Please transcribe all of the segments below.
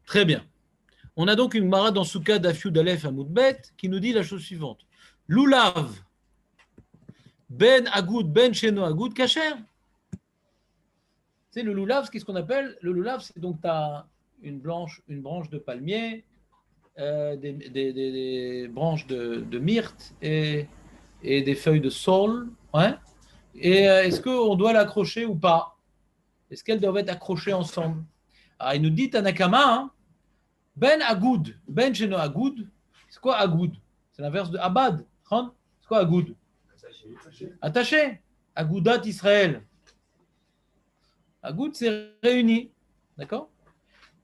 Très bien. On a donc une Gemara dans Souka d'Afiud Aleph à Moudbet qui nous dit la chose suivante. Lulav, ben agoud, ben sheno agoud, kacher. C'est le lulav, qu'est-ce qu'on appelle le lulav? C'est donc tu as une branche de palmier, des branches de myrte et des feuilles de saule. Ouais. Et est-ce qu'on doit l'accrocher ou pas? Est-ce qu'elles doivent être accrochées ensemble? Alors, il nous dit Tanakama, hein, ben agoud, ben sheno agoud. C'est quoi agoud? C'est l'inverse de abad. C'est quoi agoud? Attaché. Agoudat Israël. Agoud, c'est réuni. D'accord?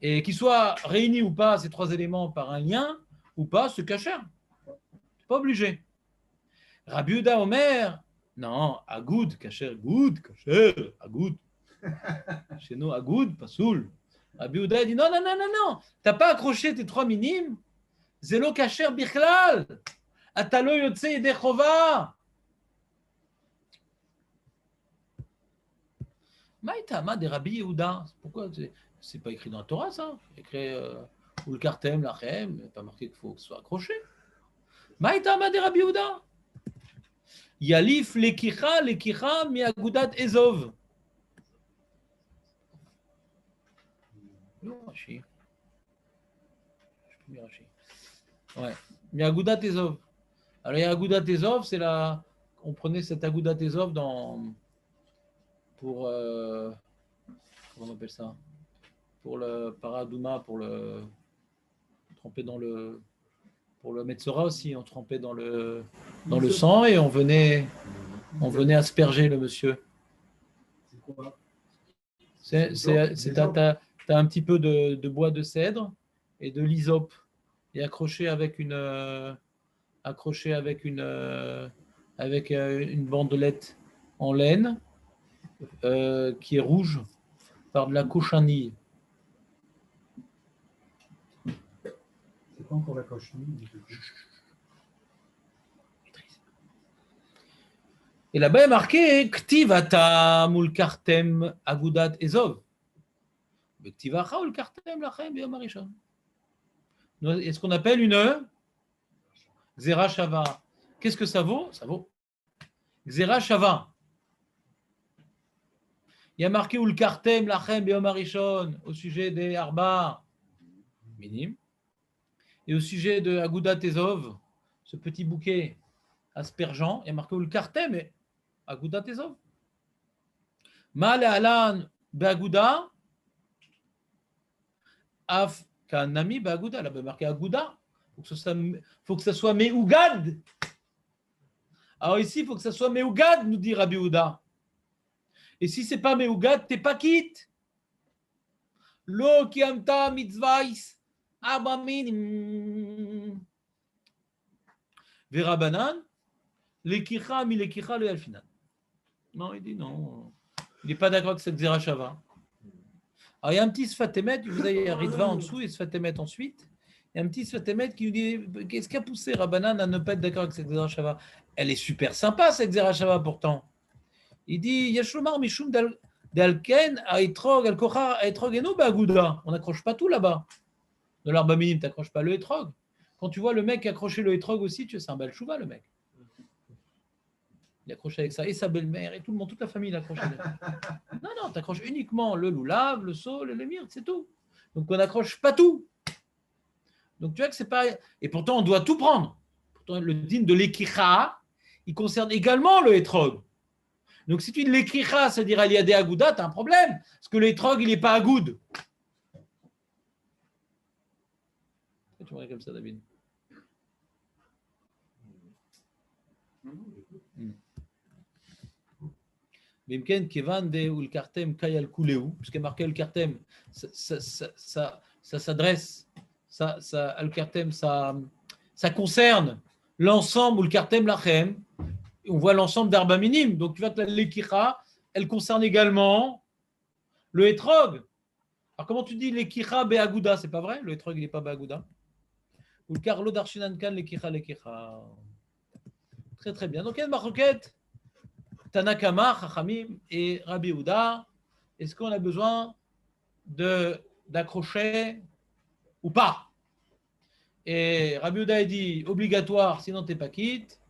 Et qu'ils soient réunis ou pas, ces trois éléments, par un lien ou pas, c'est kasher. Pas obligé. Rabbi Yehuda Omer, non, agoud, kasher, goud, kasher, agoud. Chez nous, agoud, pas soul. Rabbi Yehuda dit non, non, non, non, non. T'as pas accroché tes trois minimes. Zélo kasher bichlal. Atalo yotse yedei chova. Maïtama des Rabbi Yehuda. Pourquoi c'est pas écrit dans la Torah, ça? Écrit ou le kartem, lachem, il n'est pas marqué qu'il faut que ce soit accroché. Maïtama des Rabbi Yehuda. Yalif lekicha mi agudat ezov. Ouais. Mi agudat ezov. Alors, il y a agudat ezov, c'est la. On prenait cet agudat ezov pour. Comment on appelle ça? Pour le paradouma, pour le. Tremper dans le. Pour le Metzora aussi, on trempait dans le sang et on venait asperger le monsieur. T'as un petit peu de bois de cèdre et de l'hysope et accroché avec une bandelette en laine qui est rouge par de la cochenille. C'est quoi encore la cochenille? Et là-bas, il est marqué Ktivata mul kartem agudat ezov. Ktivacha ul kartem lachem biyom harishon. Est-ce qu'on appelle une Xera Shava? Qu'est-ce que ça vaut? Ça vaut Xera Shava. Il y a marqué ul kartem lachem biyom harishon au sujet des arba minimes et au sujet de agudat ezov, ce petit bouquet aspergeant. Il y a marqué ul kartem et agudat ezov. Ma le'alan be'aguda af kanami be'aguda. Là-bas marqué aguda. Faut que ça soit me'ugad. Alors ici, il faut que ça soit me'ugad, nous dit Rabbi Yehuda. Et si c'est pas me'ugad, t'es pas quitte. Lo kiamta mitzvahis abamin. Verabanan, lekicha mi lekicha le alfinan. Non, il dit non. Il n'est pas d'accord avec cette Xera Shava. Alors, il y a un petit Sfatemet, vous avez Ritva en dessous et Sfatemet ensuite. Il y a un petit Sfatemet qui nous dit qu'est-ce qui a poussé Rabbanan à ne pas être d'accord avec cette Xera Shava? Elle est super sympa, cette Xera Shava, pourtant. Il dit Yashlomar Mishum Dalken Aitrog Alkocha Aitrog Eno Baguda. On n'accroche pas tout là-bas. De l'arbre minime, tu n'accroches pas le Etrog. Quand tu vois le mec accrocher le Etrog aussi, c'est un bel chouva, le mec. Il accroche avec ça, et sa belle-mère, et tout le monde, toute la famille l'accroche. Non, tu accroches uniquement le loulav, le saule et le myrte, c'est tout. Donc on n'accroche pas tout. Donc tu vois que c'est pas. Et pourtant, on doit tout prendre. Pourtant, le din de l'ekicha, il concerne également le etrog. Donc si tu dis l'ekicha, c'est-à-dire aliadé agouda, tu as un problème. Parce que l'etrog, il n'est pas agoud. Pourquoi tu me regardes comme ça, David? Bimken Kevan de ou le kartem kayal kuleu, puisqu'il est marqué le kartem, ça s'adresse, le kartem, ça concerne l'ensemble ou le kartem lachem. On voit l'ensemble d'arba minime. Donc tu vois que l'ékira, elle concerne également le etrog. Alors comment tu dis l'ékira be'agouda? C'est pas vrai, le etrog il n'est pas be'agouda. Ou le karlo darshinankan l'ékira. Très très bien. Donc il y a une marquette. Tanakama, Chachamim et Rabbi Yehuda, est-ce qu'on a besoin d'accrocher ou pas. Et Rabbi Yehuda a dit obligatoire, sinon tu n'es pas quitte.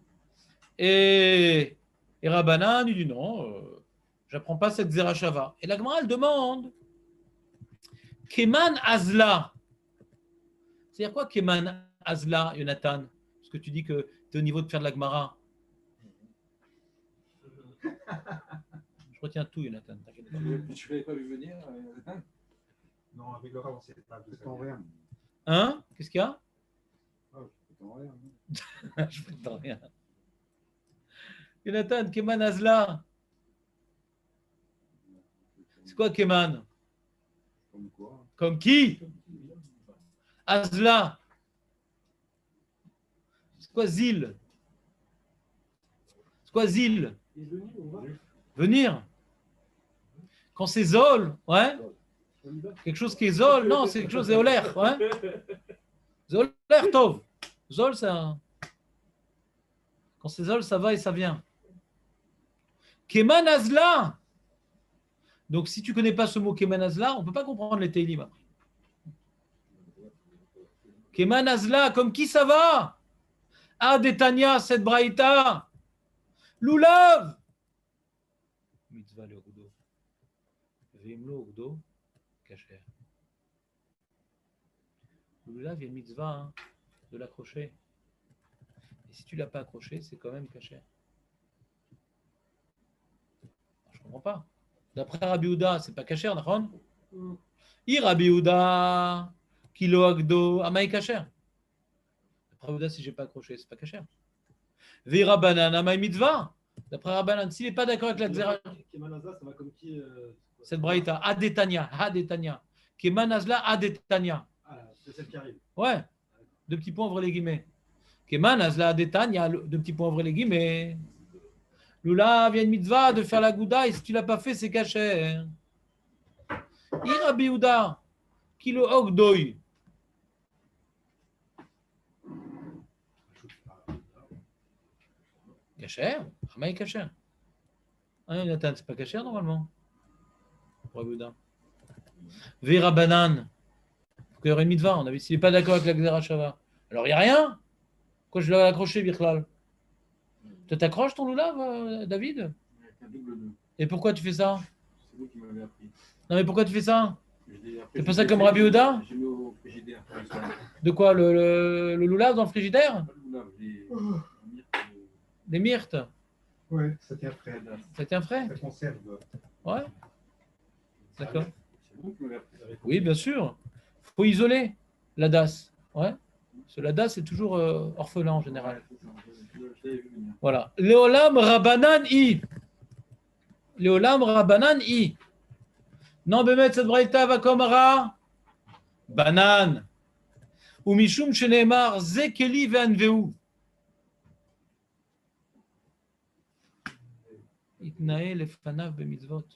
Et Rabbanan, il dit non, je n'apprends pas cette Zerachava. Et la Gemara, elle demande Keman Azla. C'est-à-dire quoi Keman Azla, Jonathan? Parce que tu dis que tu es au niveau de faire de la Gemara. Je retiens tout, Jonathan. T'inquiète pas. Tu ne l'avais pas vu venir Non, avec Laura, on ne sait pas de temps rien. Hein? Qu'est-ce qu'il y a? Ah, je peux t'en rien. Je ne peux rien. Jonathan, Keman Azla. C'est quoi Keman? Comme quoi? Comme qui? Azla. C'est quoi Zil? C'est quoi Zil? Venir. Quand c'est Zol, ouais. Quelque chose qui est Zol, non, c'est quelque chose d'Éolaire, ouais. Zolaire, Tov. Zol, ça. Quand c'est Zol, ça va et ça vient. Keman Azla. Donc, si tu ne connais pas ce mot Keman Azla, on ne peut pas comprendre les Teilim après. Keman Azla, comme qui ça va? Ah, Detania, cette braïta. Lulav. Mitzvah le Ogdo. Vimlo Ogdo. Kacher. Lulav, il y a une mitzvah hein, de l'accrocher. Et si tu ne l'as pas accroché, c'est quand même caché. Je ne comprends pas. D'après Rabbi Yehuda, c'est pas caché, d'accord? Rabbi Yehuda, kilo agdo, amaï caché. D'après Rabbi Yehuda, si je n'ai pas accroché, c'est pas caché. Vira banan, amaï mitzvah. D'après Rabbanan, s'il n'est pas d'accord avec la Xera, Kemanazla, ça va comme qui cette braïta, Adetania, Kemanazla, Adetania. Ah, c'est celle qui arrive. Ouais, deux petits points, ouvrez les guillemets. Kemanazla, Adetania, deux petits points, ouvrez les guillemets. Lula vient une mitzvah de faire la gouda et si tu ne l'as pas fait, c'est caché. Rabbi Yehuda, kilo ogdoy. Caché? Amaï caché. Ah, Nathan, c'est pas caché normalement. Rabbi Yehuda. Vera banane. Il y aurait une mitzvah. On a vu s'il n'est pas d'accord avec la Xera Shava. Alors il n'y a rien. Quoi, je l'ai accroché, Birklal? Tu t'accroches ton loulav, David? Avec un double nœud. Et pourquoi tu fais ça? C'est vous qui m'avez appris. Non, mais pourquoi tu fais ça? Après, C'est pas ça comme Rabbi Yehuda? J'ai mis au frigidaire. De quoi? Le loulav dans le frigidaire? Pas le loulav, Des myrtes? Oui, ça tient frais. Ça tient frais? Ça conserve. Ouais. D'accord. C'est vous qui m'avez appris. Oui, bien sûr. Il faut isoler la DAS. Ouais. Parce que la DAS est toujours orphelin en général. Je l'avais vu venir. Voilà. Léolam Rabbanan I. Léolam Rabbanan I. Non, Bémet, cette braïta va comme Ra. Banan. Ou Mishum Shenemar Zekeli Ve'anveu. Itnae lefanav bemitzvot.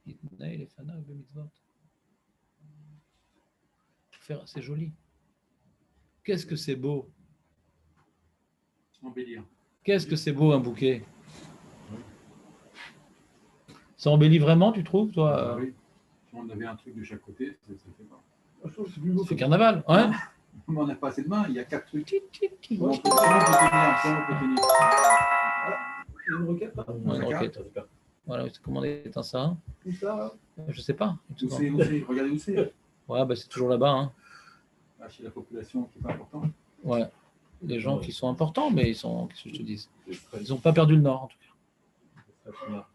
Itnae lefanav bemitzvot. C'est joli. Qu'est-ce que c'est beau. Embellir. Qu'est-ce que c'est beau un bouquet. Ça embellit vraiment, tu trouves, toi? Oui. Si on avait un truc de chaque côté, ça ne fait pas. C'est carnaval, ouais. Mais on n'a pas assez de mains, il y a 4 trucs. Ouais, On peut tenir. Une requête là. une roquette. Voilà, comment on éteint ça? Tout ça. Je sais pas. Où c'est, regardez où c'est. Ouais, bah, c'est toujours là-bas. Hein. Ah, chez la population qui n'est pas importante. Ouais. Les gens qui sont importants, mais ils sont, qu'est-ce que je te dis? Ils n'ont pas perdu le nord, en tout cas.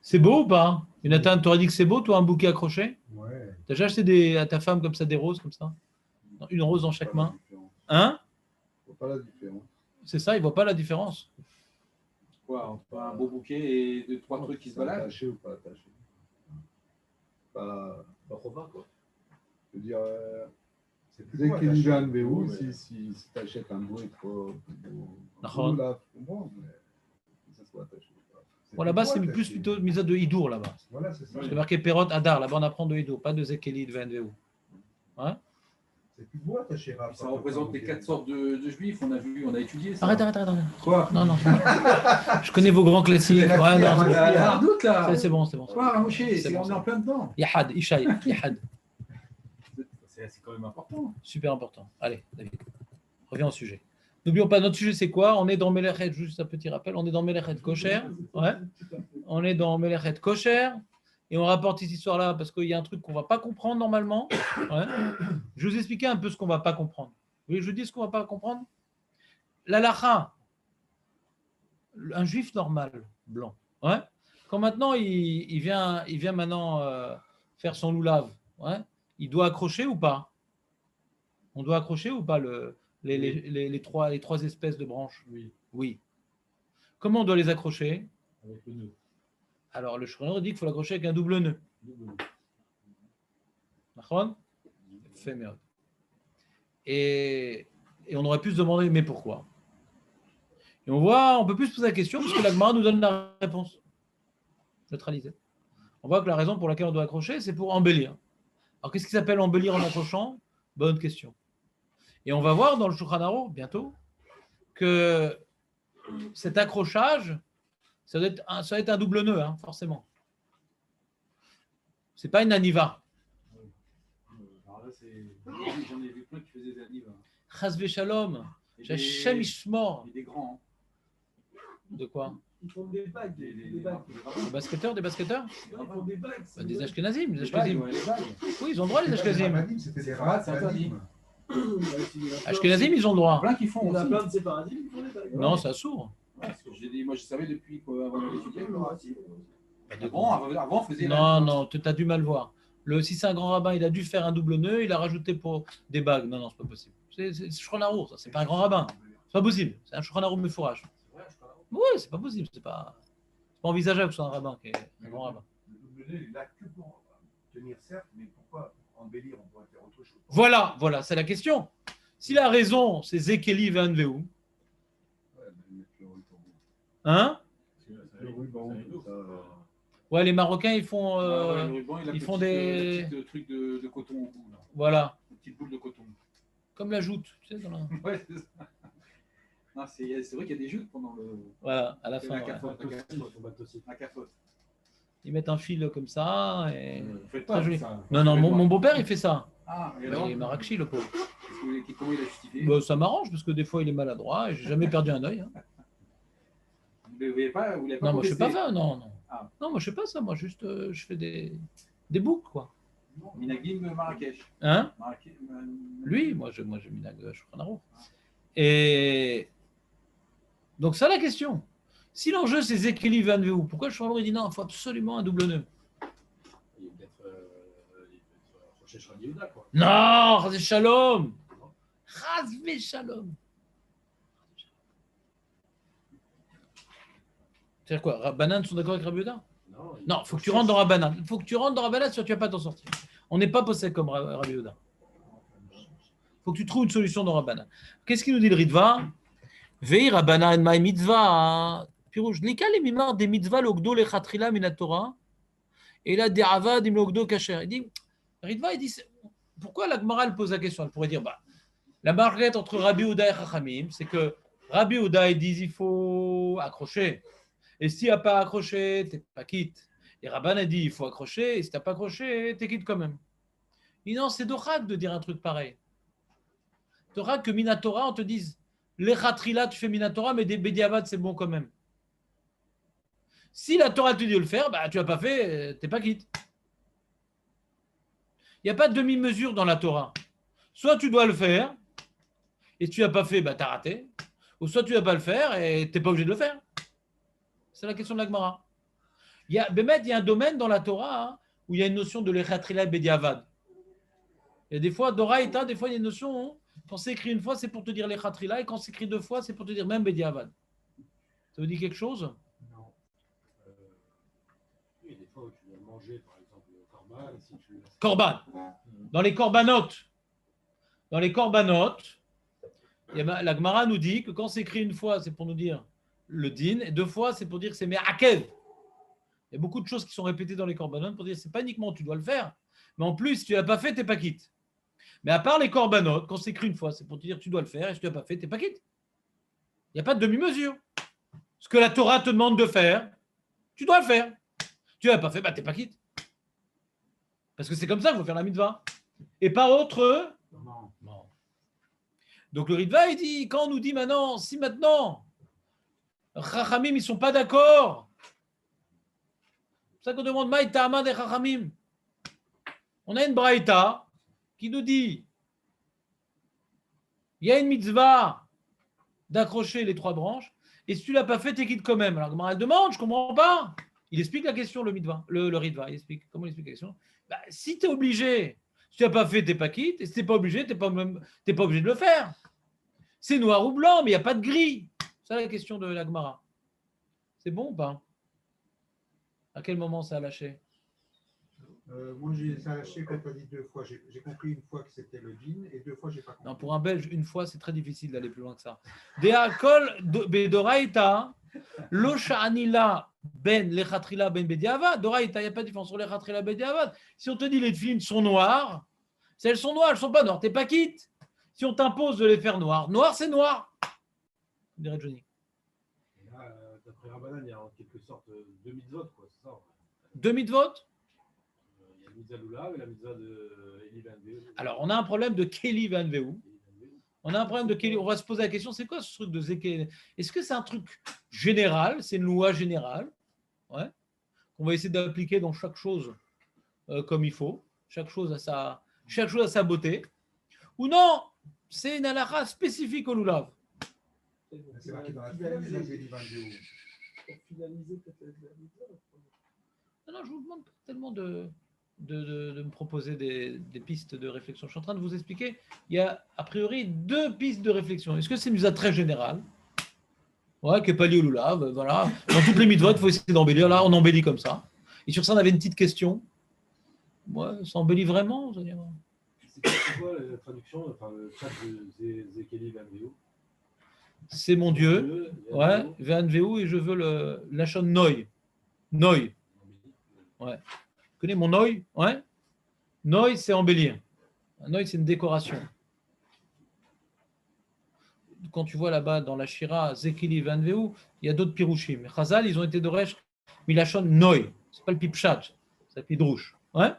C'est beau ou pas? Jonathan, tu aurais dit que c'est beau, toi, un bouquet accroché? Ouais. T'as déjà acheté à ta femme comme ça des roses, comme ça? Une rose dans chaque main? Hein? Je vois pas la différence. C'est ça, ils ne voient pas la différence. Quoi, entre un beau bouquet et 2-3 trucs qui se baladent? Attaché ou pas attaché? Pas Rova, quoi. Je veux dire, C'est plus dès quoi, qu'il y attaché. a un BO, Ouais. si tu achètes un beau et trop. D'accord. Là, pour moi, mais que ça soit attaché. Bon, là-bas, c'est plus plutôt mise à de Hidour, là-bas. Voilà, c'est ça. C'est marqué Perot Hadar, là-bas, on apprend de Hidour, pas de Zekeli, de VNVO. C'est C'est plus beau, ta chéra. Ça représente les 4 sortes de juifs, on a étudié ça. Arrête. Quoi? Non. Je connais vos grands classiques. Ouais, non, Il y a un doute là. c'est bon. Quoi, Moshe, C'est bon, on est en plein dedans. Yahad, Ishaï, Yahad. C'est quand même important. Super important. Allez, David, reviens au sujet. N'oublions pas, notre sujet, c'est quoi? On est dans Melechet, juste un petit rappel, on est dans Melechet Kosher. Ouais. On est dans Melechet Kosher. Et on rapporte cette histoire-là parce qu'il y a un truc qu'on ne va pas comprendre normalement. Ouais. Je vais vous expliquer un peu ce qu'on ne va pas comprendre. Vous voulez que je vous dise ce qu'on ne va pas comprendre? L'halakha, un juif normal, blanc, ouais. Quand maintenant il vient maintenant faire son loulave, ouais. Il doit accrocher ou pas? On doit accrocher ou pas les trois espèces de branches? Oui. Comment on doit les accrocher? Avec le nœud. Alors le Shulchan Aruch dit qu'il faut l'accrocher avec un double nœud. D'accord? Fait merde. Et on aurait pu se demander mais pourquoi? Et on peut plus se poser la question parce que la Gemara nous donne la réponse. Neutralisée. On voit que la raison pour laquelle on doit accrocher, c'est pour embellir. Alors qu'est-ce qui s'appelle embellir en accrochant? Bonne question. Et on va voir dans le Shulchan Aruch bientôt que cet accrochage, ça doit être un double nœud, hein, forcément. C'est pas une aniva. Alors là, j'en ai vu plein qui faisaient des annives. Chas v'shalom. Hashem Ishmor. Des grands. De quoi? Ils font des bagues. Des bagues. Des basketteurs? Ils font des bagues. Bah, des Ashkenazim. Les bagues. Oui, ils ont le droit, les Ashkenazim. C'était des Shabbat, c'est rats, interdit. Ashkenazim, ils ont le droit. Plein qui font Il y en a aussi. plein de séparatines qui font des bagues. Non, c'est assourd. Ouais, parce que moi, je savais depuis qu'avant d'étudier. De Avant, on faisait. Non, tu as du mal voir. Si c'est un grand rabbin, il a dû faire un double nœud, il a rajouté pour des bagues. Non, c'est pas possible. C'est Shulchan Aruch, ça. C'est pas un grand rabbin. C'est pas possible. C'est un Shulchan Aruch mefourage. Oui, c'est pas possible. C'est pas envisageable que ce soit un rabbin qui est un grand rabbin. Le double nœud, il est là que pour tenir, certes, mais pourquoi embellir? On pourrait faire autre chose. Voilà, c'est la question. Si la raison, c'est Zekeli Vanveu, hein? Le ruban, ça, Ouais, les Marocains, ils font, Le ruban, il a ils le font petit, des- le petit truc de coton au bout. Là. voilà, Une petite boule de coton. comme la joute, tu sais, dans la... Ouais, c'est ça. Non, c'est vrai qu'il y a des jeux pendant le. Voilà, à la C'est fin, la ouais. cafote. La cafote. Ils mettent un fil comme ça et Vous faites très pas joli. ça. Non, mon beau-père, il fait ça. Ah, et Bah, alors il est Marrakchi, le pauvre. Comment il a justifié? Bah, ça m'arrange parce que des fois, il est maladroit et j'ai jamais perdu un œil. Hein. Vous l'avez pas Non, moi, je fais pas contesté? ça, non. Ah. Non, moi, je fais pas ça. Moi, juste, je fais des boucles, quoi. Minagim Marrakech. Hein? Marrakech, Lui, moi, j'ai mis la Shulchan Aruch. Et donc, ça, la question. Si l'enjeu, c'est Zekeli Vanveu, pourquoi le Shulchan Aruch dit non, il faut absolument un double nœud? Il est peut-être Rosh Yehuda, quoi. Non, Chas Shalom. Chas Shalom. C'est-à-dire quoi? Rabbanan sont d'accord avec Rabbi Yehuda? Non, il faut que tu rentres dans Rabbanan. Il faut que tu rentres dans Rabbanan, sinon tu ne vas pas t'en sortir. On n'est pas possède comme Rabbi Yehuda. Il faut que tu trouves une solution dans Rabbanan. Qu'est-ce qu'il nous dit le Ritva? Vei Rabbanan ma mitzvah. Pirouj, Likal mimar des mitzvahs l'ogdo lechatrila minatora et la deravad im l'ogdo kacher. Il dit, Ritva, il dit, pourquoi la Gemara pose la question? Elle pourrait dire, la marquette entre Rabbi Yehuda et Chachamim, c'est que Rabbi Yehuda, ils disent, il faut accrocher. Et s'il n'y a pas accroché, tu n'es pas quitte. Et Rabban a dit, il faut accrocher, et si tu n'as pas accroché, tu es quitte quand même. Il dit non, c'est Dorak de dire un truc pareil. Dorak que Minatora, on te dise, les Khatrila, tu fais Minatora, mais des Bediavad, c'est bon quand même. Si la Torah te dit de le faire, tu n'as pas fait, tu n'es pas quitte. Il n'y a pas de demi-mesure dans la Torah. Soit tu dois le faire, et si tu n'as pas fait, tu as raté. Ou soit tu ne vas pas le faire, et tu n'es pas obligé de le faire. C'est la question de la Gemara. Il y a un domaine dans la Torah où il y a une notion de l'Echatrila Bediavad. Il y a des fois, Doraïta, des fois, il y a une notion, quand c'est écrit une fois, c'est pour te dire l'Echatrila, et quand c'est écrit deux fois, c'est pour te dire même Bediavad. Ça vous dit quelque chose? Non. Oui, des fois où tu dois manger, par exemple, le korban, si tu laisses... Korban. Dans les korbanotes, la Gemara nous dit que quand c'est écrit une fois, c'est pour nous dire le din, et deux fois, c'est pour dire que c'est me'akev. Il y a beaucoup de choses qui sont répétées dans les corbanotes pour dire que c'est pas uniquement tu dois le faire, mais en plus, si tu l'as pas fait, tu n'es pas quitte. Mais à part les corbanotes, quand c'est écrit une fois, c'est pour te dire tu dois le faire et si tu n'as pas fait, tu n'es pas quitte. Il n'y a pas de demi-mesure. Ce que la Torah te demande de faire, tu dois le faire. Tu ne l'as pas fait, tu n'es pas quitte. Parce que c'est comme ça qu'il faut faire la mitzvah. Et pas autre. Non. Donc le Ritva, il dit, quand on nous dit maintenant, si maintenant, Chachamim, ils ne sont pas d'accord. C'est pour ça qu'on demande Maïta Amad et Chachamim. On a une braïta qui nous dit, il y a une mitzvah d'accrocher les 3 branches, et si tu ne l'as pas fait, tu es quitte quand même. Alors elle demande, je ne comprends pas. Il explique la question, le Ritva. Il explique, comment il explique la question? Si tu es obligé, si tu n'as pas fait, tu n'es pas quitte, et si tu n'es pas obligé, tu n'es pas obligé de le faire. C'est noir ou blanc, mais il n'y a pas de gris. C'est la question de la Gemara. C'est bon ou pas? À quel moment ça a lâché? Moi, ça a lâché quand tu as dit 2 fois. J'ai compris une fois que c'était le djinn et 2 fois, je n'ai pas compris. Non, pour un Belge, une fois, c'est très difficile d'aller plus loin que ça. Deakol bedoraita, lo sha'anila ben lechatrila ben bediavad. Doraita, il n'y a pas de différence sur lechatrila ben bediavad. Si on te dit les films sont noirs, si elles sont noires, elles ne sont pas noires, tu n'es pas quitte. Si on t'impose de les faire noirs, noir, c'est noir. Dirait Johnny. Là, d'après Rabbanan, il y a en quelque sorte 2 mitzvot, quoi, c'est ça. 2 mitzvot. Il y a la mitzvah Lulav et la mitzvah de Eli Van Veu. Alors, on a un problème de Kelly Van Veu. On a un problème de Kelly. On va se poser la question, c'est quoi ce truc de Zeke? Est-ce que c'est un truc général? C'est une loi générale, ouais, qu'on va essayer d'appliquer dans chaque chose comme il faut. Chaque chose a sa beauté. Ou non, c'est une halakha spécifique au Lulav. C'est marqué dans la Torah, les Eli Van Veu. Pour finaliser peut-être la mitzvah. Non, je vous demande pas tellement de me proposer des pistes de réflexion. Je suis en train de vous expliquer, il y a a priori 2 pistes de réflexion. Est-ce que c'est une mitzvah très générale, ouais, qui n'est pas liée au Lulav, voilà. Dans toutes les mitzvot, il faut essayer d'embellir. Là, on embellit comme ça. Et sur ça, on avait une petite question. Ouais, ça embellit vraiment, c'est-à-dire... C'est quoi la traduction, enfin le chat de Zekeli Van Veu? C'est mon Dieu, ouais, Van Veu, et je veux le Lachon Noi. Noi. Ouais. Tu connais mon Noi? Ouais. Noi, c'est embellir. Un Noi, c'est une décoration. Quand tu vois là-bas dans la Shira, Zekili Van Veu, il y a d'autres pirouchim. Chazal, ils ont été d'Oresh, Milachon Noi. C'est pas le pipchat, c'est le pidrouche. Ouais.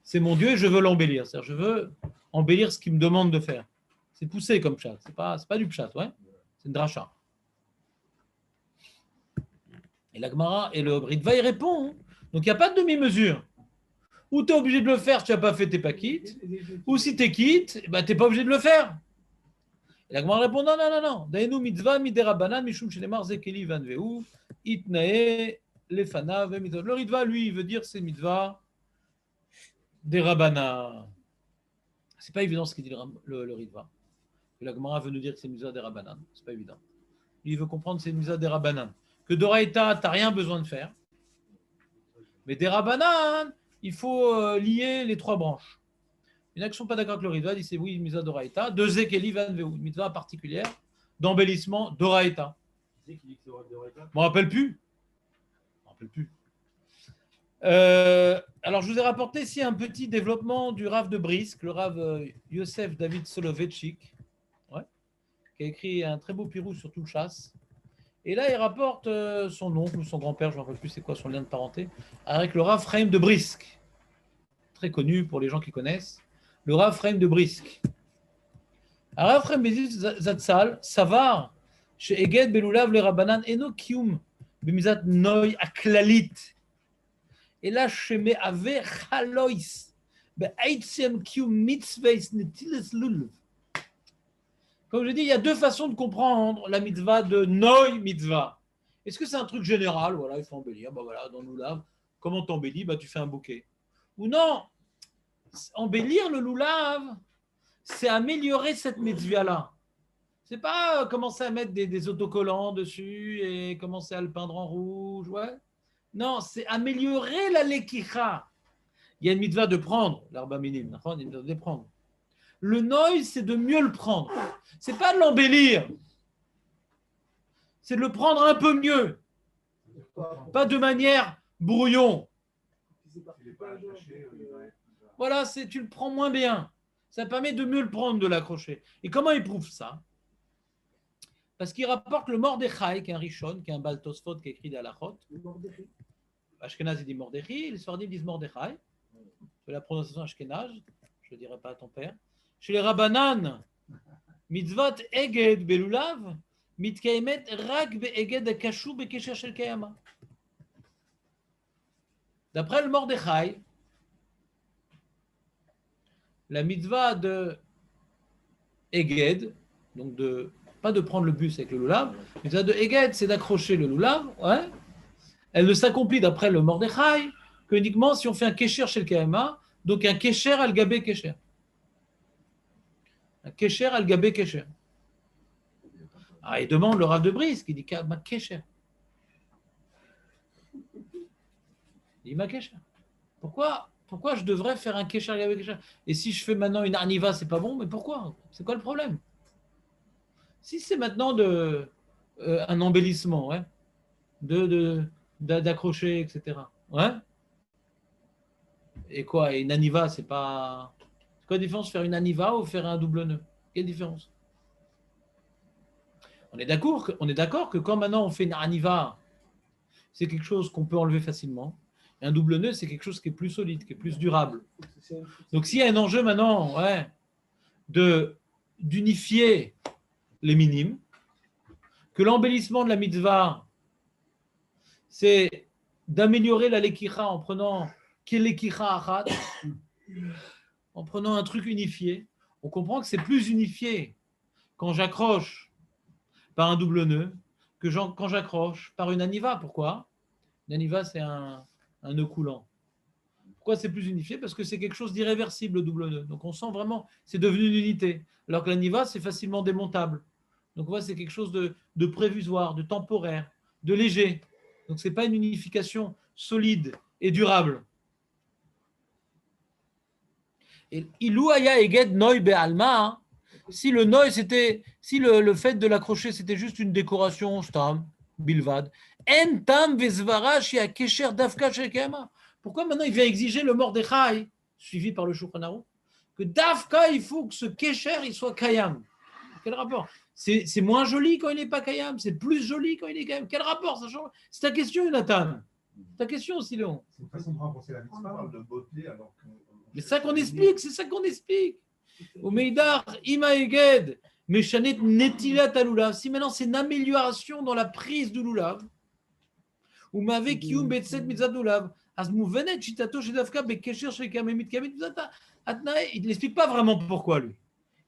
C'est mon Dieu et je veux l'embellir. C'est-à-dire, je veux embellir ce qu'il me demande de faire. C'est poussé comme pchat. C'est pas du pchat, ouais. C'est une dracha. Et la Gemara et le Ritva, il répond. Hein. Donc, il n'y a pas de demi-mesure. Ou tu es obligé de le faire si tu n'as pas fait, tu n'es pas quitte. Ou si tu es quitte, tu n'es pas obligé de le faire. Et la Gemara répond non. Dainu mitzvah miderabanan mishum shenemar zekeli van veu itnae lefana ve mitzvah. Le Ritva, lui, il veut dire c'est mitzvah des Rabbanan. C'est pas évident ce qu'il dit le Ritva. La Gemara veut nous dire que c'est mitzvah des Rabbanan. C'est pas évident. Lui, il veut comprendre que c'est mitzvah des Rabbanan. Que d'Oraïta, tu n'as rien besoin de faire. Mais des Rabbanan, il faut lier les 3 branches. Il y en a qui ne sont pas d'accord avec le Ritva, disent c'est oui, mitzvah d'Oraïta. De Zekeli Van Veu, une mitzvah particulière d'embellissement d'Oraïta. Qui dit que c'est d'Oraïta? Je ne me rappelle plus. Alors, je vous ai rapporté ici un petit développement du Rav de Brisk, le Rav Yosef David Soloveitchik, ouais, qui a écrit un très beau pirou sur tout le chasse. Et là, il rapporte son oncle ou son grand-père, je ne me rappelle plus c'est quoi son lien de parenté, avec le Rav Chaim de Brisk, très connu pour les gens qui connaissent, le Rav Chaim de Brisk. Alors, Rav Chaim Bezit Zatzal, Savar, chez Eged Belulav le Rabbanan, Eno Kium, Bimizat Noy Aklalit. Et là, chez Me'ave Chalois, Be'aitzem Kium Mitzveis Netiles Lulav. Comme je dis, il y a 2 façons de comprendre la mitzvah de Noi mitzvah. Est-ce que c'est un truc général? Voilà, il faut embellir. Voilà, dans le Lulav, comment t'embellis? Tu fais un bouquet. Ou non, embellir le Lulav, c'est améliorer cette mitzvah-là. C'est pas commencer à mettre des autocollants dessus et commencer à le peindre en rouge. Ouais. Non, c'est améliorer la lekicha. Il y a une mitzvah de prendre, l'arba minim, il y a une mitzvah de prendre. Le noï, c'est de mieux le prendre. C'est pas de l'embellir. C'est de le prendre un peu mieux. Pas de manière brouillon. Voilà, tu le prends moins bien. Ça permet de mieux le prendre, de l'accrocher. Et comment il prouve ça? Parce qu'il rapporte le Mordechai, qui est un Rishon, qui est un Baal Tosfot, qui est écrit d'Alachot. Ashkenaz, il dit Mordechai, les Sfardim disent Mordechai. C'est la prononciation Ashkenaz, je ne dirai pas à ton père. Chez les Rabbanan, mitzvot eged belulav, mitkaemet rak beeged kashu bekesher shel kayama. D'après le Mordechai, la mitzvah de eged, donc pas de prendre le bus avec le lulav, la mitzvah de eged, c'est d'accrocher le lulav, ouais. Elle ne s'accomplit d'après le Mordechai que uniquement si on fait un kesher chez le kayama, donc un kesher al gabé kesher. Un kesher al gabé kesher. Ah, il demande le Rav de Brisk, qui dit ma kesher. Il dit ma kesher. Pourquoi je devrais faire un kesher al gabé kesher? Et si je fais maintenant une arniva, c'est pas bon, mais pourquoi? C'est quoi le problème? Si c'est maintenant un embellissement, ouais, d'accrocher, etc. Ouais. Et quoi? Et une aniva, c'est pas. C'est quoi la différence faire une aniva ou faire un double nœud? Quelle différence? On est d'accord que quand maintenant on fait une aniva, c'est quelque chose qu'on peut enlever facilement. Et un double nœud, c'est quelque chose qui est plus solide, qui est plus durable. Donc s'il y a un enjeu maintenant, ouais, d'unifier les minimes, que l'embellissement de la mitzvah, c'est d'améliorer la lekicha en prenant lekicha achat, en prenant un truc unifié. On comprend que c'est plus unifié quand j'accroche par un double nœud que quand j'accroche par une aniva. Pourquoi? Une aniva, c'est un nœud coulant. Pourquoi c'est plus unifié? Parce que c'est quelque chose d'irréversible, le double nœud. Donc on sent vraiment, c'est devenu une unité. Alors que l'aniva, c'est facilement démontable. Donc on voit, c'est quelque chose de prévisoire, de temporaire, de léger. Donc ce n'est pas une unification solide et durable. Et Ilouaya Eged Noi Be'alma, si le Noi c'était, si le fait de l'accrocher c'était juste une décoration, stam, bilvad, en tam vezvara shia kesher dafka shekema. Pourquoi maintenant il vient exiger le Mordechai, suivi par le Shulchan Aruch, que dafka il faut que ce kesher il soit kayam? Quel rapport? C'est moins joli quand il n'est pas kayam, c'est plus joli quand il est kayam. Quel rapport ça change? C'est ta question, Jonathan. C'est ta question, Silon. C'est une façon de rembourser la On mitzvah. parle de beauté alors que. Mais c'est ça qu'on explique, c'est ça qu'on explique. Au Meidar, Ima Eged, Meshanet Netilat Alulav. Si maintenant c'est une amélioration dans la prise du Lulav, ou Mave Kiyum Betset Mitzad Lulav, Asmouvenet Chitato Shedavka Bekesher Shekamemit Kamit Mitzata, Atnae, il n'explique pas vraiment pourquoi lui.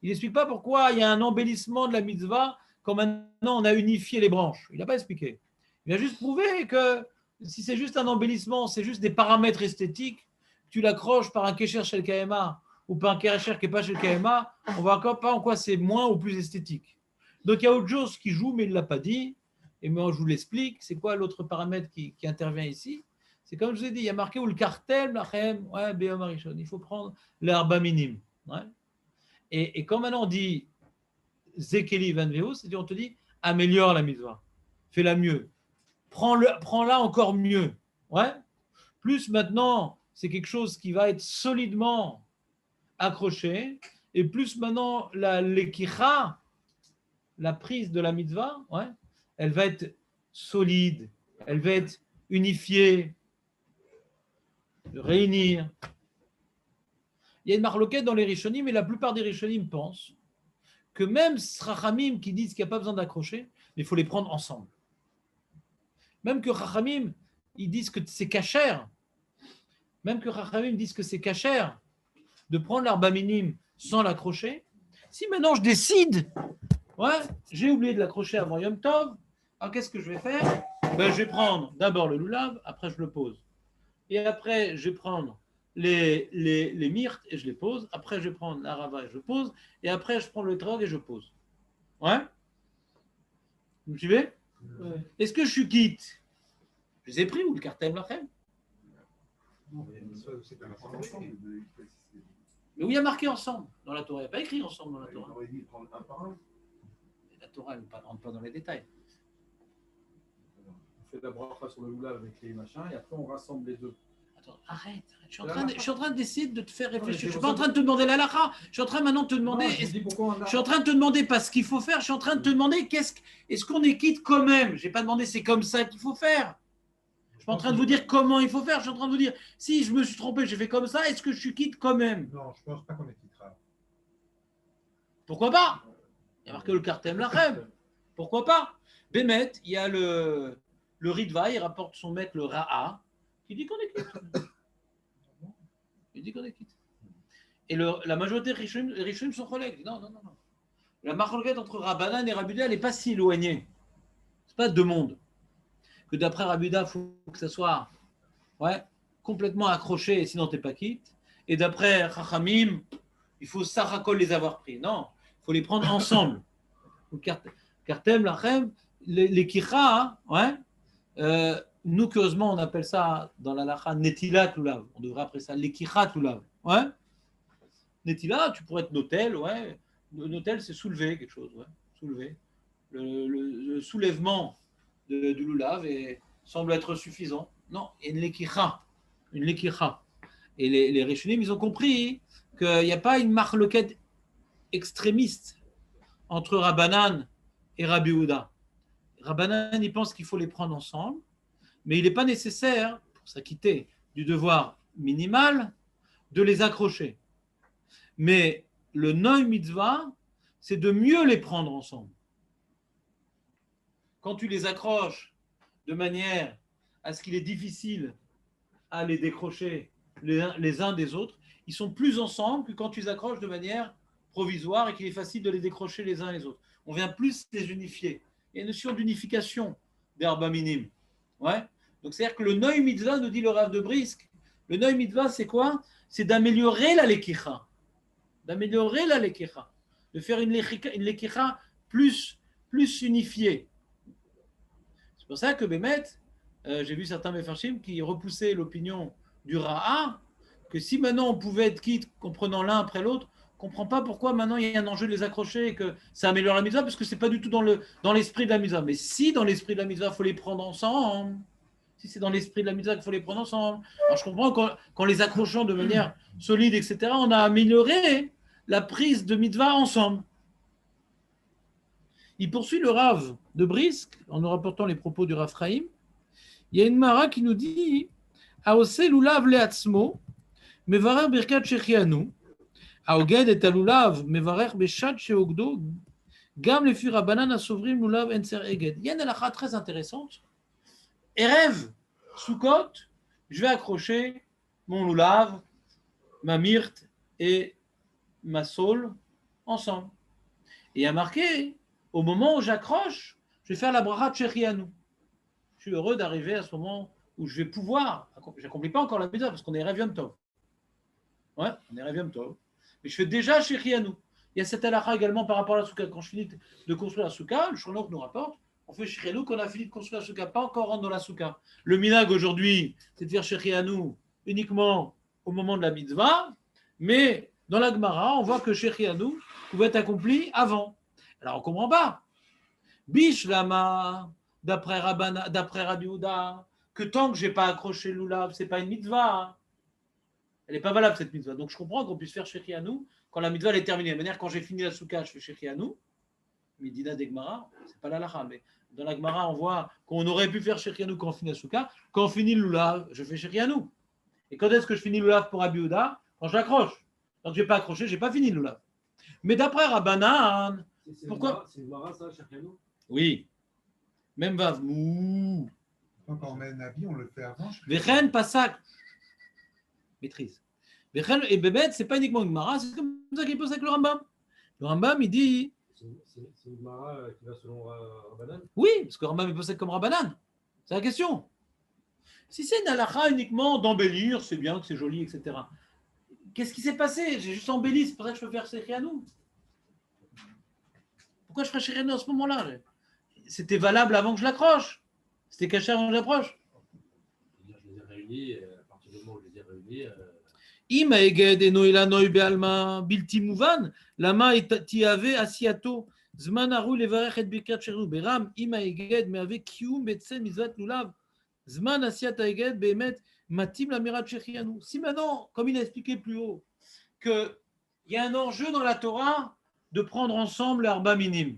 Il n'explique pas pourquoi il y a un embellissement de la mitzvah quand maintenant on a unifié les branches. Il n'a pas expliqué. Il a juste prouvé que si c'est juste un embellissement, c'est juste des paramètres esthétiques, tu l'accroches par un kesher chez le KMA ou par un kesher qui n'est pas chez le KMA, on ne voit encore pas en quoi c'est moins ou plus esthétique. Donc il y a autre chose qui joue, mais il ne l'a pas dit. Et moi, je vous l'explique. C'est quoi l'autre paramètre qui intervient ici? C'est comme je vous ai dit, il y a marqué où le cartel, ouais, Béom Arishon. Il faut prendre l'herba minime. Ouais. Et quand maintenant on dit Zekeli Van Veus, c'est-à-dire on te dit améliore la mitzvah, fais-la mieux, prends-la encore mieux. Ouais. Plus maintenant, c'est quelque chose qui va être solidement accroché, et plus maintenant l'ékicha, la prise de la mitzvah, ouais, elle va être solide, elle va être unifiée, réunir. Il y a une marloquette dans les Rishonim, mais la plupart des Rishonim pensent que même Rachamim qui disent qu'il n'y a pas besoin d'accrocher, il faut les prendre ensemble. Même que Rachamim, ils disent que c'est cachère. Même que Rachamim disent que c'est cachère de prendre l'arba minime sans l'accrocher. Si maintenant je décide, ouais, j'ai oublié de l'accrocher avant Yom Tov, alors qu'est-ce que je vais faire? Ben, je vais prendre d'abord le lulav, après je le pose. Et après, je vais prendre les myrtes et je les pose. Après, je vais prendre l'arava et je pose. Et après, je prends le trog et je pose. Ouais? Vous me suivez? Ouais. Est-ce que je suis quitte? Je les ai pris ou le cartel lachem? C'est un ensemble. Mais où il y a marqué ensemble dans la Torah? Il n'y a pas écrit ensemble dans la Torah. On aurait dit prendre un par un. La Torah ne rentre pas dans les détails. On fait d'abord sur le lulav avec les machins et après on rassemble les deux. Attends, arrête. Je suis en train d'essayer de te faire réfléchir. Je ne suis c'est pas en train de te demander la halakha. Je suis en train maintenant de te demander. Non, je dis pourquoi on a- Je suis en train de te demander pas ce qu'il faut faire. Je suis en train de te demander est-ce qu'on est quitte quand même. Je n'ai pas demandé c'est comme ça qu'il faut faire. Je suis pas en train de vous dire comment il faut faire. Je suis en train de vous dire si je me suis trompé, j'ai fait comme ça. Est-ce que je suis quitte quand même? Non, je pense pas qu'on est quittera. Pourquoi pas? Il y a marqué le Kartem Lachem. Pourquoi pas? Bémet, il y a le Ritva, il rapporte son maître, le Ra'a, qui dit qu'on est quitte. Il dit qu'on est quitte. Et la majorité des Rishonim sont collègues. Non. La marloquette entre Rabbanan et Rabbi-Uda, elle n'est pas si éloignée. Ce n'est pas deux mondes. Que d'après Rabbi-Uda, il faut que ça soit complètement accroché, sinon tu n'es pas quitte. Et d'après Chachamim, il faut Sarakol les avoir pris. Non, il faut les prendre ensemble. Kartem, Lachem, les Kicha, nous, curieusement, on appelle ça dans la Lacha Netilat Lulav. On devrait appeler ça les Kicha Lulav. Netilat, tu pourrais être Notel. Notel, c'est soulever quelque chose. Soulever. Le soulèvement du Lulav semble être suffisant. Non, il y a une Lekicha. Et les Rishonim, ils ont compris qu'il n'y a pas une marloquette extrémiste entre Rabbanan et Rabbi Yehuda. Rabbanan, il pense qu'il faut les prendre ensemble, mais il n'est pas nécessaire, pour s'acquitter du devoir minimal, de les accrocher. Mais le Noy Mitzvah, c'est de mieux les prendre ensemble. Quand tu les accroches de manière à ce qu'il est difficile à les décrocher les uns des autres, ils sont plus ensemble que quand tu les accroches de manière provisoire et qu'il est facile de les décrocher les uns les autres. On vient plus les unifier. Il y a une notion d'unification des Arba Minim. Donc c'est-à-dire que le Noy Mitzvah, nous dit le Rav de Brisk, le Noy Mitzvah, c'est quoi? C'est d'améliorer la Lekicha. De faire une Lekicha plus unifiée. C'est pour ça que Bémet, j'ai vu certains Mefarshim qui repoussaient l'opinion du Ra'a, que si maintenant on pouvait être quitte en prenant l'un après l'autre, on ne comprend pas pourquoi maintenant il y a un enjeu de les accrocher et que ça améliore la mitzvah, parce que ce n'est pas du tout dans l'esprit de la mitzvah. Mais si dans l'esprit de la mitzvah, il faut les prendre ensemble, si c'est dans l'esprit de la mitzvah qu'il faut les prendre ensemble, alors je comprends qu'en les accrochant de manière solide, etc., on a amélioré la prise de mitzvah ensemble. Il poursuit le Rav de Brisk, en nous rapportant les propos du Rav Chaim. Il y a une Mara qui nous dit Aose lulav leatzmo, mevarer birkat shechianu, Aoged et alulav, mevarer beshat sheogdo, gam lefi rabbanan asovrim lulav enser eged. Il y a une halakha très intéressante. Erev, Sukkot, je vais accrocher mon lulav, ma myrte et ma saule ensemble. Et il y a marqué, au moment où j'accroche, je vais faire la bracha de shechianu. Je suis heureux d'arriver à ce moment où je vais pouvoir, je n'accomplis pas encore la mitzvah parce qu'on est Erev Yom Tov. On est Erev Yom Tov. Mais je fais déjà shechianu. Il y a cette halakha également par rapport à la soukha. Quand je finis de construire la soukha, le Shulchan Aruch nous rapporte, on fait shechianu quand on a fini de construire la soukha, pas encore rentre dans la soukha. Le minhag aujourd'hui, c'est de faire shechianu uniquement au moment de la mitzvah, mais dans la Gemara, on voit que shechianu pouvait être accompli avant. Alors on ne comprend pas. Bish lama, d'après Rabbi Yehuda, que tant que je n'ai pas accroché le lulav, ce n'est pas une mitzvah. Elle n'est pas valable cette mitzvah. Donc je comprends qu'on puisse faire shechianu quand la mitzvah elle est terminée. De manière, quand j'ai fini la soukha, je fais shechianu. Midina de Gemara, ce n'est pas la lacha, mais dans la Gemara, on voit qu'on aurait pu faire shechianu quand on finit la soukha. Quand on finit le lulav, je fais shechianu. Et quand est-ce que je finis le lulav pour Rabbi Yehuda? Quand je l'accroche. Quand je n'ai pas accroché, je n'ai pas fini le lulav. Mais d'après Rabbanan, pourquoi? C'est une mara, ça, shechianu? Oui. Même Vav. Mouh. Quand on met un habit, on le fait avant. Vechen Pasak. Maîtrise. Vechen et Bébet, ce n'est pas uniquement une Mara, c'est comme ça qu'il pose avec le Rambam. Le Rambam, il dit. C'est une mara qui va selon Rabbanan? Oui, parce que le Rambam est posé comme Rabbanan. C'est la question. Si c'est une halakha uniquement d'embellir, c'est bien, que c'est joli, etc. Qu'est-ce qui s'est passé? J'ai juste embelli, c'est pour ça que je peux faire shechianu. Pourquoi je ferais shechianu à ce moment-là? C'était valable avant que je l'accroche. C'était caché avant que je l'approche. Je les ai réunis, à partir du moment où je les ai réunis. Ima eged eno elanoi bealma bilti muvan, lama tiave asiato, zman aru levarech et birkat shechianu beram, ima eged meave kiyum betsen mizvat lulav, Zman Asiat Haeged Behemet Matim Lamirat Shechianu. Si maintenant, comme il a expliqué plus haut, qu'il y a un enjeu dans la Torah de prendre ensemble les Arba Minim.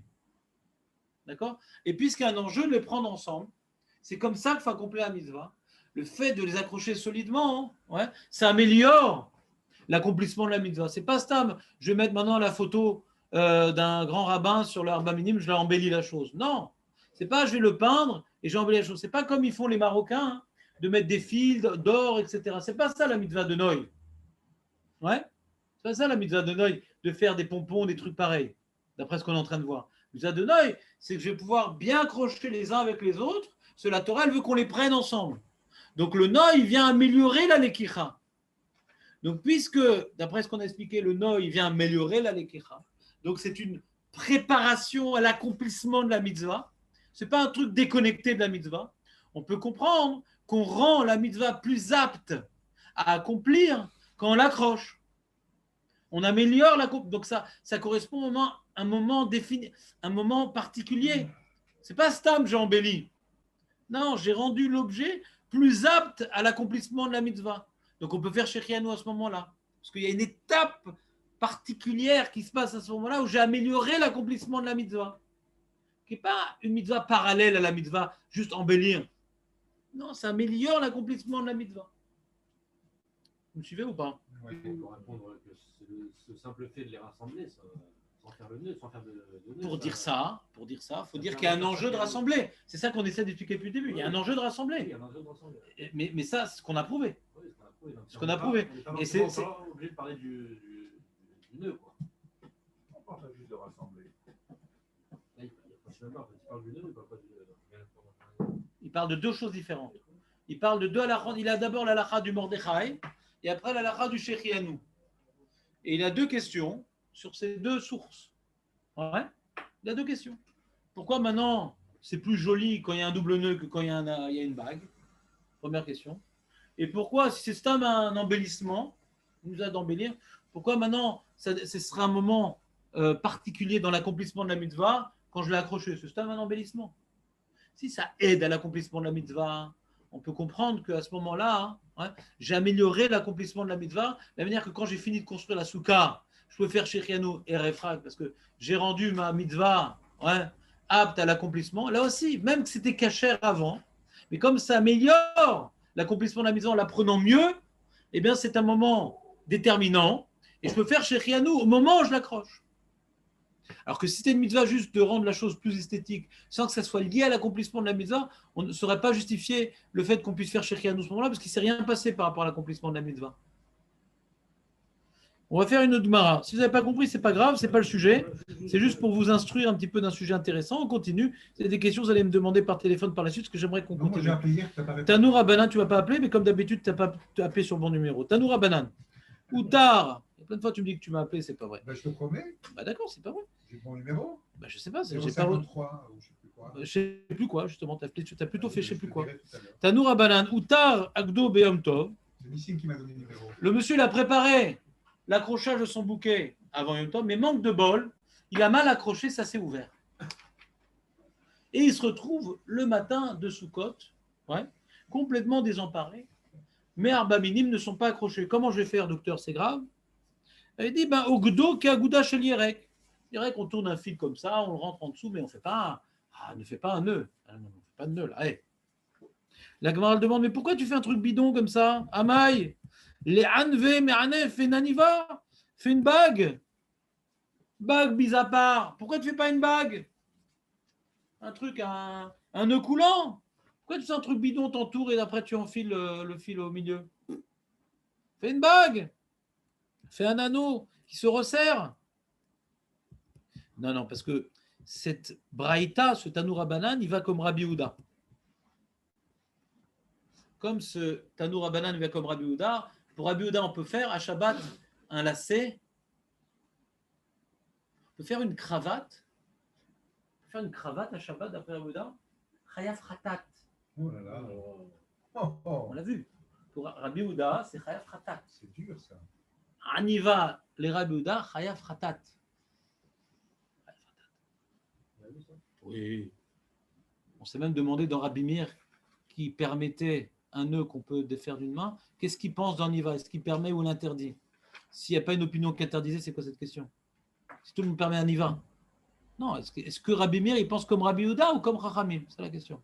D'accord? Et puisqu'il y a un enjeu de les prendre ensemble, c'est comme ça qu'il faut accomplir la mitzvah. Le fait de les accrocher solidement, ouais, ça améliore l'accomplissement de la mitzvah. C'est pas stam. Je vais mettre maintenant la photo d'un grand rabbin sur le Arba Minim, je leur embellis la chose. Non, c'est pas je vais le peindre et j'embellis la chose. C'est pas comme ils font les Marocains, hein, de mettre des fils d'or, etc. C'est pas ça la mitzvah de Noï. Ouais, c'est pas ça la mitzvah de Noï, de faire des pompons, des trucs pareils, d'après ce qu'on est en train de voir. La mitzvah de Noï, c'est que je vais pouvoir bien accrocher les uns avec les autres. Parce que la Torah, elle veut qu'on les prenne ensemble. Donc le Noï vient améliorer la Lekicha. Donc puisque, d'après ce qu'on a expliqué, le Noï vient améliorer la Lekicha, donc c'est une préparation à l'accomplissement de la mitzvah. Ce n'est pas un truc déconnecté de la mitzvah. On peut comprendre qu'on rend la mitzvah plus apte à accomplir quand on l'accroche. On améliore la donc ça correspond à un moment défini, un moment particulier. C'est pas stam, j'ai embelli. Non, j'ai rendu l'objet plus apte à l'accomplissement de la mitzvah. Donc on peut faire Shechianu à ce moment-là. Parce qu'il y a une étape particulière qui se passe à ce moment-là où j'ai amélioré l'accomplissement de la mitzvah. Qui n'est pas une mitzvah parallèle à la mitzvah, juste embellir. Non, ça améliore l'accomplissement de la mitzvah. Vous me suivez ou pas? On peut répondre que ce simple fait de les rassembler, sans faire le nœud, sans faire de nœud. Pour dire ça, il faut dire qu'il y a un enjeu de rassembler. C'est ça qu'on essaie d'expliquer depuis le début. Il y a un enjeu de rassembler. Il y a un enjeu de rassembler. Mais ça, c'est ce qu'on a prouvé. Oui, Ce qu'on a prouvé. Et c'est obligé de parler du nœud, quoi. On parle juste de rassembler. Là, il parle du nœud, il parle pas du nœud. Il parle de deux choses différentes. Il parle de deux halachot. Il a d'abord l'halakha du Mordechai et après l'halakha du Shechianu. Et il a deux questions sur ces deux sources. Ouais. Il a deux questions. Pourquoi maintenant c'est plus joli quand il y a un double nœud que quand il y a une bague? Première question. Et pourquoi, si c'est un embellissement, il nous a d'embellir, pourquoi maintenant ce sera un moment particulier dans l'accomplissement de la mitzvah quand je l'ai accroché? C'est un embellissement. Si ça aide à l'accomplissement de la mitzvah, on peut comprendre qu'à ce moment-là, hein, j'ai amélioré l'accomplissement de la mitzvah, de la manière que quand j'ai fini de construire la soukha, je peux faire Shechianu et Refrak parce que j'ai rendu ma mitzvah apte à l'accomplissement. Là aussi, même que c'était cachère avant, mais comme ça améliore l'accomplissement de la mitzvah en l'apprenant mieux, eh bien c'est un moment déterminant et je peux faire Shechianu au moment où je l'accroche. Alors que si c'était une mitzvah juste de rendre la chose plus esthétique, sans que ça soit lié à l'accomplissement de la mitzvah, on ne saurait pas justifier le fait qu'on puisse faire Shechianu à ce moment-là, parce qu'il ne s'est rien passé par rapport à l'accomplissement de la mitzvah. On va faire une autre Gemara. Si vous n'avez pas compris, ce n'est pas grave, ce n'est pas le sujet. C'est juste pour vous instruire un petit peu d'un sujet intéressant. On continue. Si vous avez des questions, vous allez me demander par téléphone par la suite, parce que j'aimerais qu'on Non, moi, continue. j'ai appelé hier, tu n'as pas répondu. Tanoura Banan, tu ne vas pas appeler, mais comme d'habitude, tu n'as pas appelé sur le bon numéro. Tanoura Banan. Ou tard. Il y a plein de fois, tu me dis que tu m'as appelé, c'est pas vrai. Ben, je te promets, Bah d'accord, c'est pas vrai. j'ai mon numéro. Bah, je sais pas, j'ai pas. 053 ou je sais plus quoi. Je sais plus quoi, justement. Tu as plutôt fait je sais plus quoi. Je te dirai tout à l'heure. Tanoura Banan, ou tard, Agdo Beyom Tov. C'est Nissim qui m'a donné le numéro. Le monsieur, il a préparé l'accrochage de son bouquet avant Yom Tov, mais manque de bol, il a mal accroché, ça s'est ouvert. Et il se retrouve le matin de Soukot, complètement désemparé. Mes Arba Minim ne sont pas accrochés. Comment je vais faire, docteur? C'est grave. Il dit, Ogdo qui agouda chez l'Yerek. L'Yerek, on tourne un fil comme ça, on le rentre en dessous, mais on ne fait pas ne fait pas un nœud. On ne fait pas de nœud, là. Allez. La Gemara demande, mais pourquoi tu fais un truc bidon comme ça? Amaï, les Anve, Me'anef, fais Naniva, fais une bague. Bague mis à part. Pourquoi tu ne fais pas une bague? Un truc, un nœud coulant. Pourquoi tu fais un truc bidon, t'entoures et après tu enfiles le fil au milieu? Fais une bague. Fais un anneau qui se resserre. Non, parce que cette braïta, ce Tanoura Banan, il va comme Rabbi Houda. Comme ce Tanoura Banan, il va comme Rabbi Houda. Pour Rabbi Houda, on peut faire à Shabbat un lacet. On peut faire une cravate. On peut faire une cravate à Shabbat d'après Rabbi Houda. Chayaf Khatat. Oh là là. Oh, On l'a vu. Pour Rabbi Houda, c'est Chayaf Khatat. c'est dur ça. Aniva, les Rabbi Houda, Chayaf Khatat. Oui. On s'est même demandé dans Rabbi Meir, qui permettait un nœud qu'on peut défaire d'une main, qu'est-ce qu'il pense dans Niva? Est-ce qu'il permet ou l'interdit? S'il n'y a pas une opinion qui interdisait, c'est quoi cette question? Si tout le monde permet un Niva? Non, est-ce que Rabbi Meir, il pense comme Rabbi Yehuda ou comme Chachamim? C'est la question.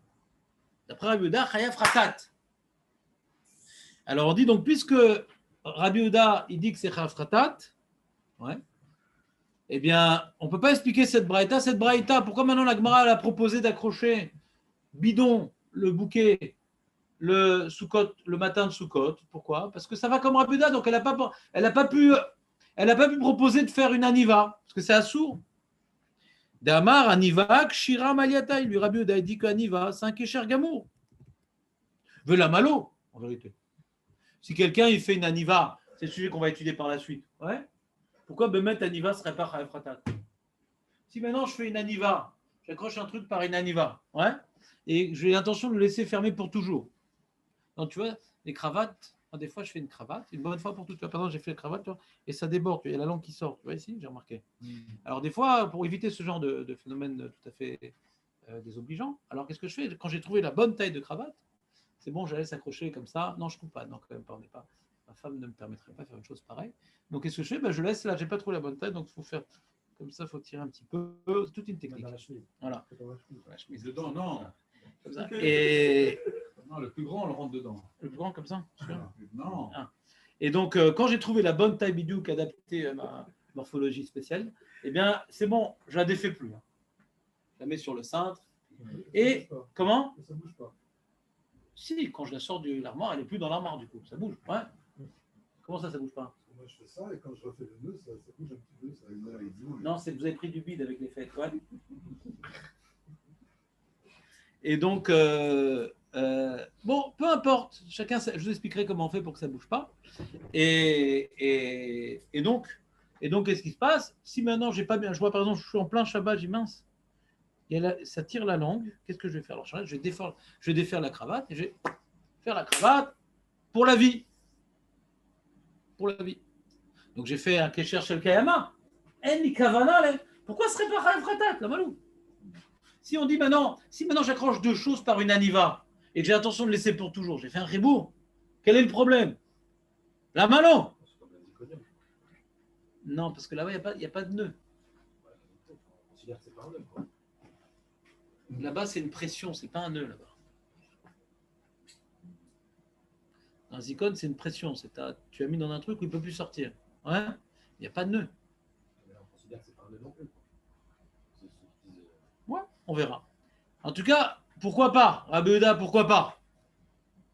D'après Rabbi Yehuda, Chayav Ratat. Alors on dit donc, puisque Rabbi Yehuda, il dit que c'est Chayav Ratat, ouais, eh bien, on ne peut pas expliquer cette braïta. Cette braïta, pourquoi maintenant la Gemara a proposé d'accrocher bidon, le bouquet, le Soukot, le matin de Soukot? Pourquoi? Parce que ça va comme Rabbi Yehuda, donc elle n'a pas pu proposer de faire une aniva, parce que c'est assourd. Damar, aniva, kshira maliata. Il lui Rabbi Yehuda dit que aniva, c'est un kécher gamour. Veut la malo, en vérité. Si quelqu'un il fait une aniva, c'est le sujet qu'on va étudier par la suite. Ouais. Pourquoi Bemet Aniva ne serait pas Chayav Ratat? Si maintenant je fais une Aniva, j'accroche un truc par une Aniva, ouais, et j'ai l'intention de le laisser fermer pour toujours. Donc tu vois, les cravates, des fois je fais une cravate, une bonne fois pour toutes. Par exemple, j'ai fait la cravate, tu vois, et ça déborde, il y a la langue qui sort. Tu vois ici, j'ai remarqué. Alors des fois, pour éviter ce genre de phénomène tout à fait désobligeant, alors qu'est-ce que je fais? Quand j'ai trouvé la bonne taille de cravate, c'est bon, je la laisse accrocher comme ça. Non, je ne trouve pas. Non, quand même pas, on n'est pas. Ma femme ne me permettrait pas de faire une chose pareille. Donc, qu'est-ce que je fais? Je laisse là, je n'ai pas trouvé la bonne taille, donc il faut faire comme ça, il faut tirer un petit peu. C'est toute une technique. Dans la chemise. Voilà. La chemise dedans, non. Comme ça. Et Non, le plus grand, on le rentre dedans. le plus grand, comme ça. Non. Ah. Et donc, quand j'ai trouvé la bonne taille bidouque adaptée à ma morphologie spéciale, eh bien, c'est bon, je la défais plus. Je la mets sur le cintre. Et comment? Ça bouge pas. Si, quand je la sors de l'armoire, elle n'est plus dans l'armoire du coup. Ça bouge. Ouais. Comment ça bouge pas? Moi, je fais ça et quand je refais le nœud, ça bouge un petit peu. Ça bouge. Non, c'est que vous avez pris du bide avec les fêtes. Ouais. Et donc, bon, peu importe. Chacun, je vous expliquerai comment on fait pour que ça ne bouge pas. Et donc, qu'est-ce qui se passe? Si maintenant, j'ai pas bien, je vois par exemple, je suis en plein Shabbat, j'ai mince. Ça tire la langue. Qu'est-ce que je vais faire? Alors, je vais défaire la cravate et je vais faire la cravate pour la vie. Pour la vie. Donc, j'ai fait un Kesher Shel Kayama. Pourquoi ce serait pas Chayav Ratat, la malou? Si on dit maintenant, j'accroche deux choses par une aniva et que j'ai l'intention de laisser pour toujours, j'ai fait un ribourg. Quel est le problème? La malo? Non, parce que là-bas, il n'y a pas de nœud. On considère que c'est pas un nœud, quoi. Là-bas, c'est une pression, c'est pas un nœud là-bas. Un zikon, c'est une pression. Tu as mis dans un truc où il ne peut plus sortir. Ouais. Il n'y a pas de nœud. On considère que c'est pas un nœud non plus. Ouais, on verra. En tout cas, pourquoi pas? Rabbi Yehuda, pourquoi pas?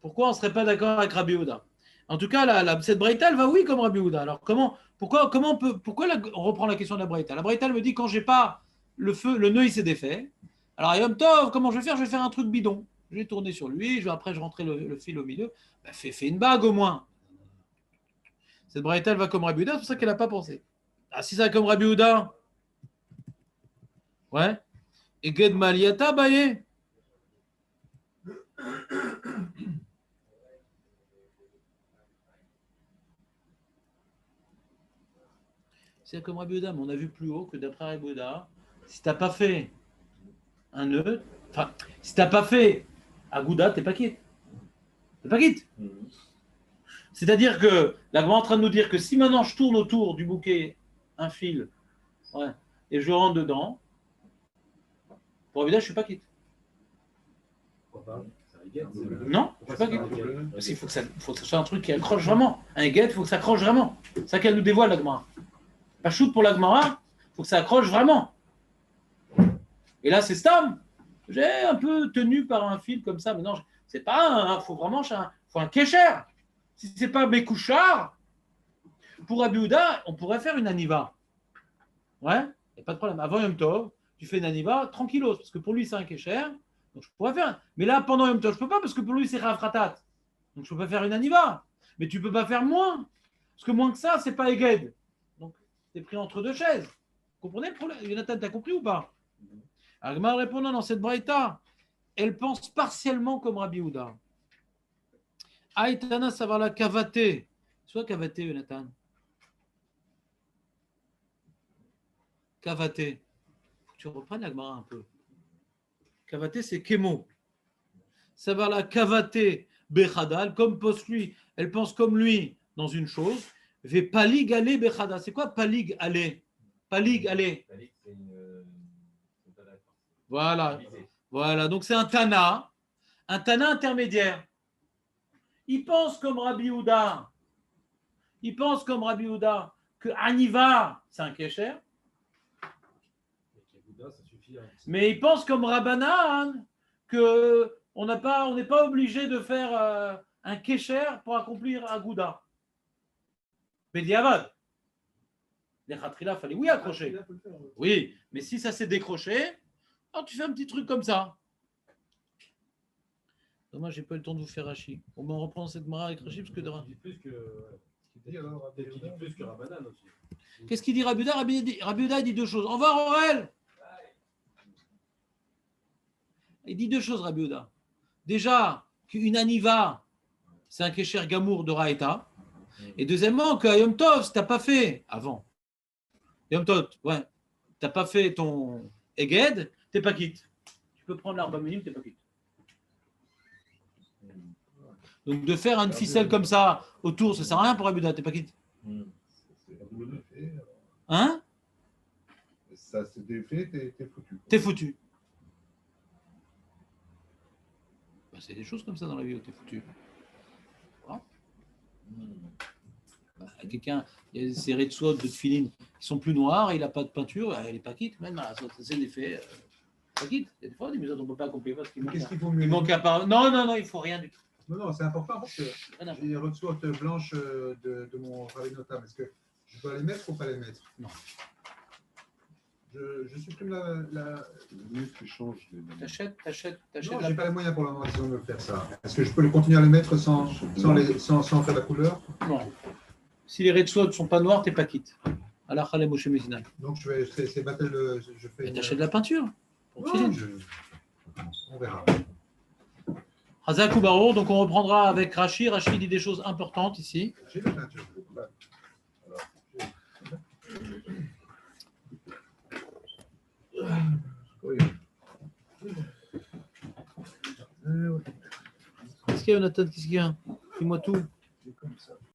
Pourquoi on ne serait pas d'accord avec Rabbi Yehuda? En tout cas, cette braïta, elle va oui comme Rabbi Yehuda. Alors pourquoi on reprend la question de la braïta? La braïta, elle me dit quand j'ai pas le feu, le nœud il s'est défait. Alors Yom Tov, comment je vais faire? Je vais faire un truc bidon. Je vais tourner sur lui, après je vais rentrer le fil au milieu. Ben, fais une bague au moins. Cette braïta, elle va comme Rabbi Yehuda, c'est pour ça qu'elle n'a pas pensé. Ah, si ça va comme Rabbi Yehuda, ouais. Et Ged Maliata, Baye. C'est comme Rabbi Yehuda, mais on a vu plus haut que d'après Rabbi Yehuda, si tu n'as pas fait un nœud, enfin, si tu n'as pas fait Agouda, tu n'es pas quitte. Tu n'es pas quitte. C'est-à-dire que là, on est en train de nous dire que si maintenant je tourne autour du bouquet un fil, ouais, et je rentre dedans, pour Rabbi Yehuda, je ne suis pas quitte. Pourquoi pas? C'est un guet. Non, je ne suis pas quitte. Parce qu'il faut que ce soit un truc qui accroche vraiment. Un guet, il faut que ça accroche vraiment. C'est ça qu'elle nous dévoile, la Gemara. Pas shoot pour la Gemara, il faut que ça accroche vraiment. Et là, c'est Stam. J'ai un peu tenu par un fil comme ça, mais non, c'est pas faut vraiment faut un kécher. Si c'est pas Bekouchar, pour Rabbi Yehuda, on pourrait faire une aniva. Ouais, il n'y a pas de problème. Avant Yom Tov, tu fais une aniva tranquillos, parce que pour lui, c'est un kécher. Donc je pourrais faire. Mais là, pendant Yom Tov, je ne peux pas, parce que pour lui, c'est Chayav Ratat. Donc je ne peux pas faire une aniva. Mais tu ne peux pas faire moins. Parce que moins que ça, c'est pas Eged. Donc tu es pris entre deux chaises. Vous comprenez le problème? Jonathan, tu as compris ou pas? Agmar répondant dans cette braïta, elle pense partiellement comme Rabbi Yehuda. Aïtana savoir la kavaté. Soit kavaté, Jonathan. Kavaté. Faut que tu reprennes Agmara un peu. Kavaté, c'est kémo. ça va la cavater bechada, comme pense lui, elle pense comme lui dans une chose. Ve palig ale bechada. C'est quoi palig ale? Palig ale. Voilà. Voilà. Donc c'est un tana intermédiaire. Il pense comme Rabbi Houda. Il pense comme Rabbi Houda que Aniva, c'est un kécher. Mais il pense comme Rabbanan que on n'est pas obligé de faire un kécher pour accomplir un Gouda. Mais diavad. Les khatrila, fallait oui accrocher. Oui, mais si ça s'est décroché, alors tu fais un petit truc comme ça. Dommage, j'ai pas eu le temps de vous faire Rashi. On va reprendre cette mara avec Rashi parce que de... Plus que Rabbanan aussi. Qu'est-ce qu'il dit Rabbi Houda? Rabbi Houda, il dit deux choses. Au revoir Aurel. Il dit deux choses Rabbi Houda. Déjà, qu'une aniva, c'est un kécher gamour de Raïta. Et deuxièmement, qu'à Yom Tov, si tu n'as pas fait avant, Yom Tov, ouais, tu n'as pas fait ton Eged, tu n'es pas quitte. Tu peux prendre l'arba minime, tu n'es pas quitte. Donc de faire une ficelle comme ça autour, ça ne sert à rien pour Rabbi Houda, tu n'es pas quitte. Hein? Ça s'est défait, t'es foutu. T'es foutu. Ben, c'est des choses comme ça dans la vie où t'es foutu. Voilà. Ben, quelqu'un, il y a ces retsouot de tefilin qui sont plus noirs, il n'a pas de peinture, il n'est pas quitte. Même là, c'est des faits. Pas quitte. Il y a des fois, des maisons on ne peut pas accomplir parce qu'il manque. Qu'est-ce qu'il vaut mieux? Il manque un par. Non, non, non, il ne faut rien du tout. Non, c'est important parce que j'ai des ressources blanches de mon Ravinota. Est-ce que je dois les mettre ou pas les mettre? Non. Je supprime la... Le mieux, tu changes les données. T'achètes Non, la... j'ai pas les moyens pour la moment de me faire ça. Est-ce que je peux continuer à les mettre sans faire la couleur? Non. Si les retsouot ne sont pas noirs, t'es pas quitte. Alors, Khalem Moshe Messina. Donc c'est battle, je fais. Mais t'achètes de la peinture. Pour Non, tefilin. on verra. Hazak ou Barour, donc on reprendra avec Rashi. Rashi dit des choses importantes ici. J'ai la peinture. Oui. Qu'est-ce qu'il y a, Jonathan? Qu'est-ce qu'il y a? Dis-moi tout.